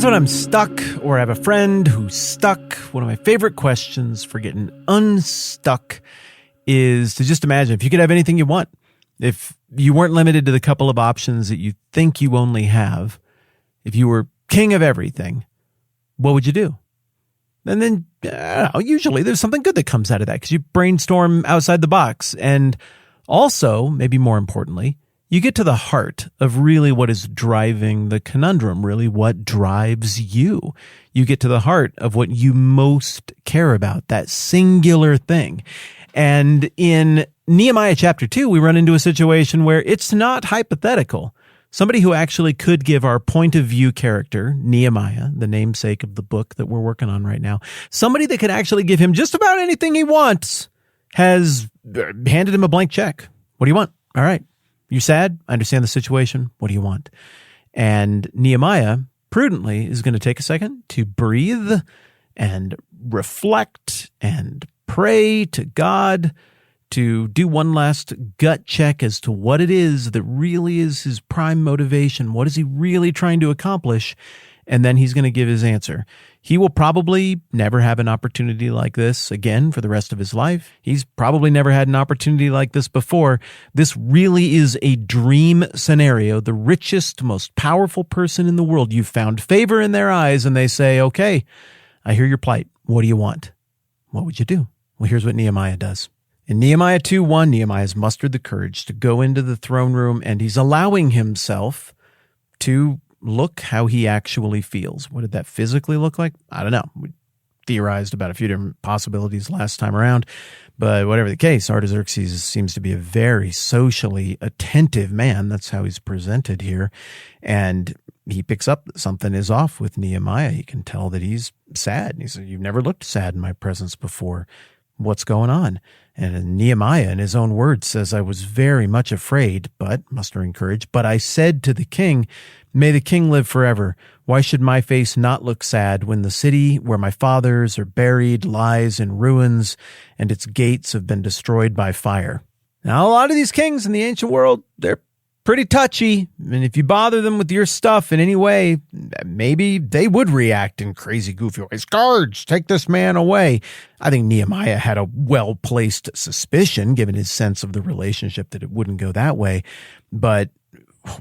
Sometimes when I'm stuck or I have a friend who's stuck, one of my favorite questions for getting unstuck is to just imagine if you could have anything you want, if you weren't limited to the couple of options that you think you only have, if you were king of everything, what would you do? And then usually there's something good that comes out of that because you brainstorm outside the box. And also, maybe more importantly, you get to the heart of really what is driving the conundrum, really what drives you. You get to the heart of what you most care about, that singular thing. And in Nehemiah chapter 2, we run into a situation where it's not hypothetical. Somebody who actually could give our point of view character, Nehemiah, the namesake of the book that we're working on right now, somebody that could actually give him just about anything he wants, has handed him a blank check. What do you want? All right. You're sad? I understand the situation. What do you want? And Nehemiah prudently is going to take a second to breathe and reflect and pray to God, to do one last gut check as to what it is that really is his prime motivation. What is he really trying to accomplish? And then he's going to give his answer. He will probably never have an opportunity like this again for the rest of his life. He's probably never had an opportunity like this before. This really is a dream scenario. The richest, most powerful person in the world. You've found favor in their eyes and they say, okay, I hear your plight. What do you want? What would you do? Well, here's what Nehemiah does. In Nehemiah 2:1, Nehemiah has mustered the courage to go into the throne room and he's allowing himself to look how he actually feels. What did that physically look like? I don't know. We theorized about a few different possibilities last time around, but whatever the case, Artaxerxes seems to be a very socially attentive man. That's how he's presented here. And he picks up that something is off with Nehemiah. He can tell that he's sad. He said, "You've never looked sad in my presence before. What's going on?" And Nehemiah, in his own words, says, "I was very much afraid, but mustering courage. But I said to the king, may the king live forever. Why should my face not look sad when the city where my fathers are buried lies in ruins and its gates have been destroyed by fire?" Now, a lot of these kings in the ancient world, they're pretty touchy. And if you bother them with your stuff in any way, maybe they would react in crazy, goofy ways. Guards, take this man away. I think Nehemiah had a well-placed suspicion, given his sense of the relationship, that it wouldn't go that way. But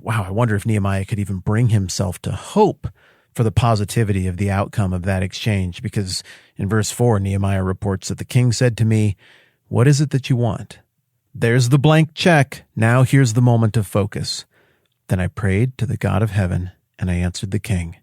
wow, I wonder if Nehemiah could even bring himself to hope for the positivity of the outcome of that exchange. Because in verse 4, Nehemiah reports that the king said to me, "What is it that you want?" There's the blank check. Now here's the moment of focus. Then I prayed to the God of heaven, and I answered the king.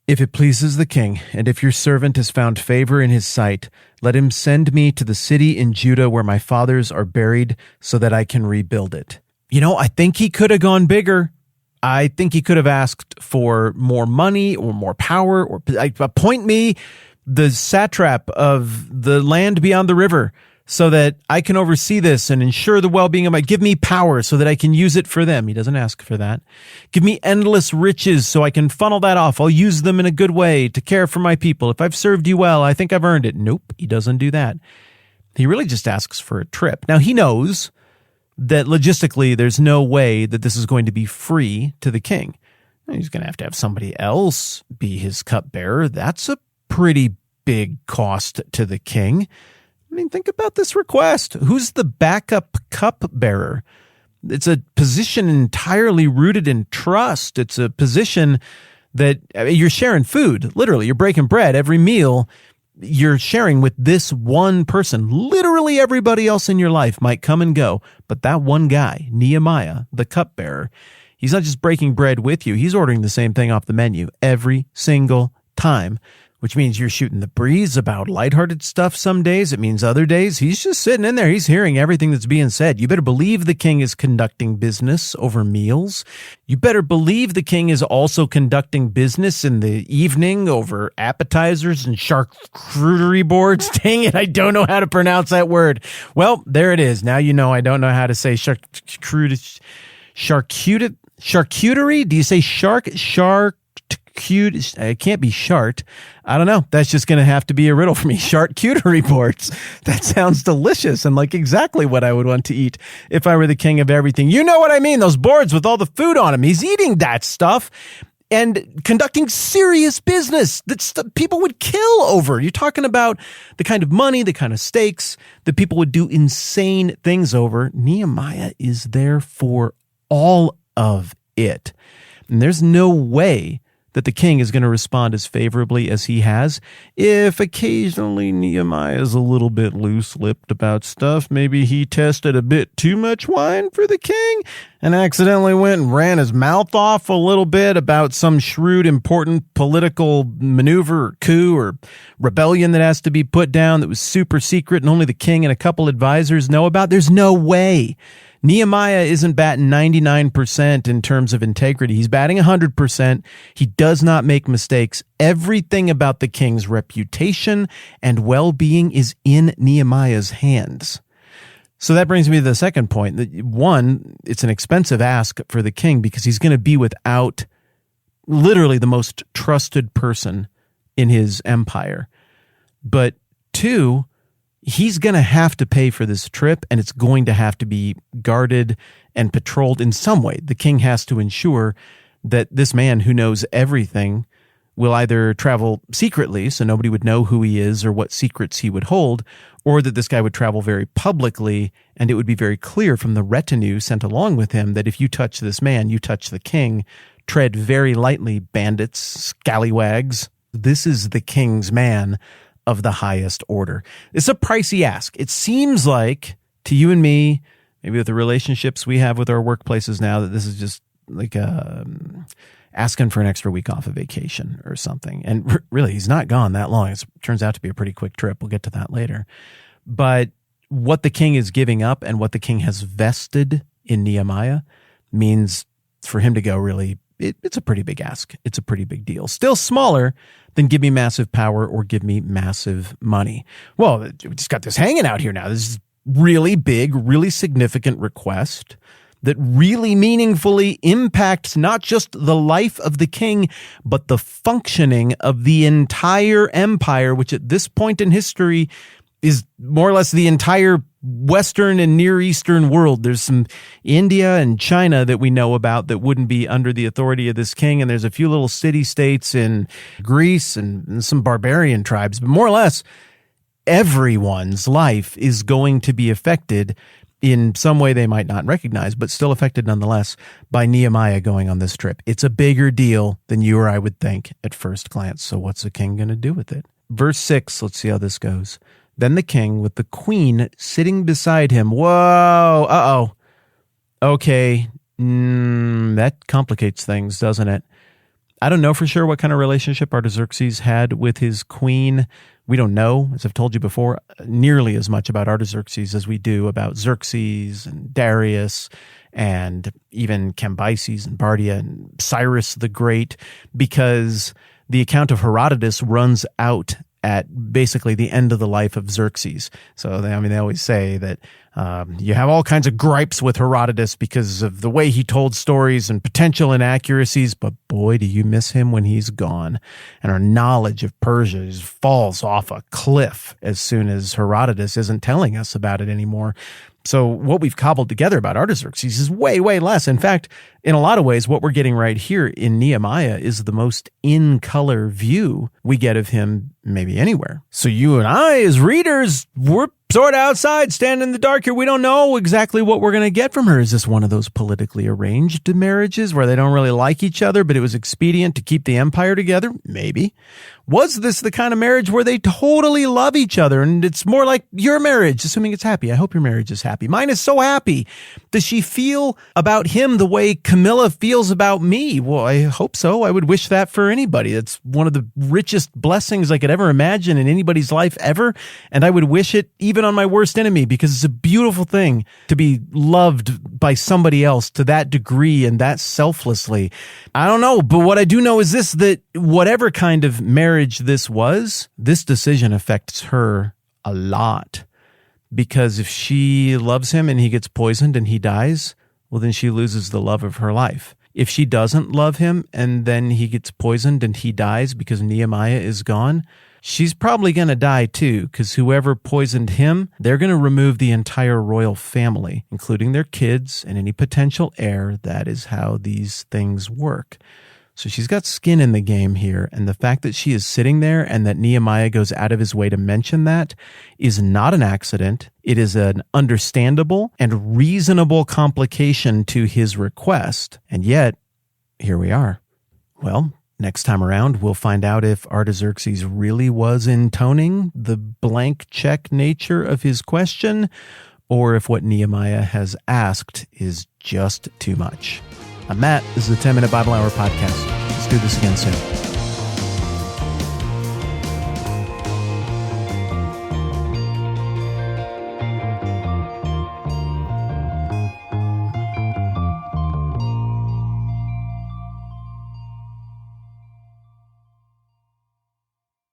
"If it pleases the king, and if your servant has found favor in his sight, let him send me to the city in Judah where my fathers are buried so that I can rebuild it." You know, I think he could have gone bigger. I think he could have asked for more money or more power, or appoint me the satrap of the land beyond the river so that I can oversee this and ensure the well-being of give me power so that I can use it for them. He doesn't ask for that. Give me endless riches so I can funnel that off. I'll use them in a good way to care for my people. If I've served you well, I think I've earned it. Nope, he doesn't do that. He really just asks for a trip. Now, he knows that logistically there's no way that this is going to be free to the king. He's going to have somebody else be his cupbearer. That's a pretty big cost to the king. I mean, think about this request. Who's the backup cupbearer? It's a position entirely rooted in trust. It's a position that you're sharing food. Literally, you're breaking bread every meal. You're sharing with this one person. Literally everybody else in your life might come and go, but that one guy, Nehemiah, the cupbearer, he's not just breaking bread with you. He's ordering the same thing off the menu every single time, which means you're shooting the breeze about lighthearted stuff some days. It means other days he's just sitting in there. He's hearing everything that's being said. You better believe the king is conducting business over meals. You better believe the king is also conducting business in the evening over appetizers and charcuterie boards. Dang it, I don't know how to pronounce that word. Well, there it is. Now you know I don't know how to say charcuterie. Do you say shark? Cute. It can't be shart. I don't know. That's just going to have to be a riddle for me. Charcuterie boards. That sounds delicious and like exactly what I would want to eat if I were the king of everything. You know what I mean? Those boards with all the food on them. He's eating that stuff. and conducting serious business that people would kill over. You're talking about the kind of money, the kind of stakes that people would do insane things over. Nehemiah is there for all of it. And there's no way that the king is going to respond as favorably as he has if occasionally Nehemiah is a little bit loose-lipped about stuff. Maybe he tested a bit too much wine for the king and accidentally went and ran his mouth off a little bit about some shrewd, important political maneuver or coup or rebellion that has to be put down that was super secret and only the king and a couple advisors know about. There's no way. Nehemiah isn't batting 99% in terms of integrity. He's batting 100%. He does not make mistakes. Everything about the king's reputation and well-being is in Nehemiah's hands. So that brings me to the second point. One, it's an expensive ask for the king because he's going to be without literally the most trusted person in his empire. But two, he's going to have to pay for this trip, and it's going to have to be guarded and patrolled in some way. The king has to ensure that this man who knows everything will either travel secretly, so nobody would know who he is or what secrets he would hold, or that this guy would travel very publicly, and it would be very clear from the retinue sent along with him that if you touch this man, you touch the king. Tread very lightly, bandits, scallywags. This is the king's man of the highest order. It's a pricey ask. It seems like to you and me, maybe with the relationships we have with our workplaces now, that this is just like asking for an extra week off of vacation or something. And really, he's not gone that long. It turns out to be a pretty quick trip. We'll get to that later. But what the king is giving up and what the king has vested in Nehemiah means for him to go really, it's a pretty big ask. It's a pretty big deal. Still smaller than give me massive power or give me massive money. Well, we just got this hanging out here now. This is really big, really significant request that really meaningfully impacts not just the life of the king, but the functioning of the entire empire, which at this point in history is more or less the entire Western and Near Eastern world. There's some India and China that we know about that wouldn't be under the authority of this king. And there's a few little city-states in Greece and some barbarian tribes. But more or less, everyone's life is going to be affected in some way they might not recognize, but still affected nonetheless by Nehemiah going on this trip. It's a bigger deal than you or I would think at first glance. So what's the king going to do with it? Verse 6, let's see how this goes. Then the king, with the queen sitting beside him. Whoa, uh-oh. Okay, that complicates things, doesn't it? I don't know for sure what kind of relationship Artaxerxes had with his queen. We don't know, as I've told you before, nearly as much about Artaxerxes as we do about Xerxes and Darius and even Cambyses and Bardia and Cyrus the Great, because the account of Herodotus runs out at basically the end of the life of Xerxes. So, they always say that you have all kinds of gripes with Herodotus because of the way he told stories and potential inaccuracies, but boy, do you miss him when he's gone. And our knowledge of Persia falls off a cliff as soon as Herodotus isn't telling us about it anymore. So what we've cobbled together about Artaxerxes is way, way less. In fact, in a lot of ways, what we're getting right here in Nehemiah is the most in-color view we get of him maybe anywhere. So you and I, as readers, we're sort of outside, standing in the dark here. We don't know exactly what we're going to get from her. Is this one of those politically arranged marriages where they don't really like each other, but it was expedient to keep the empire together? Maybe. Was this the kind of marriage where they totally love each other and it's more like your marriage, assuming it's happy? I hope your marriage is happy. Mine is so happy. Does she feel about him the way Camilla feels about me? Well, I hope so. I would wish that for anybody. It's one of the richest blessings I could ever imagine in anybody's life ever. And I would wish it even on my worst enemy, because it's a beautiful thing to be loved by somebody else to that degree and that selflessly. I don't know, but what I do know is this, that whatever kind of marriage this was, this decision affects her a lot. Because if she loves him and he gets poisoned and he dies, well, then she loses the love of her life. If she doesn't love him and then he gets poisoned and he dies because Nehemiah is gone, she's probably going to die too, because whoever poisoned him, they're going to remove the entire royal family, including their kids and any potential heir. That is how these things work. So she's got skin in the game here, and the fact that she is sitting there and that Nehemiah goes out of his way to mention that is not an accident. It is an understandable and reasonable complication to his request. And yet, here we are. Well, next time around, we'll find out if Artaxerxes really was intoning the blank check nature of his question, or if what Nehemiah has asked is just too much. I'm Matt. This is the 10-Minute Bible Hour podcast. Let's do this again soon.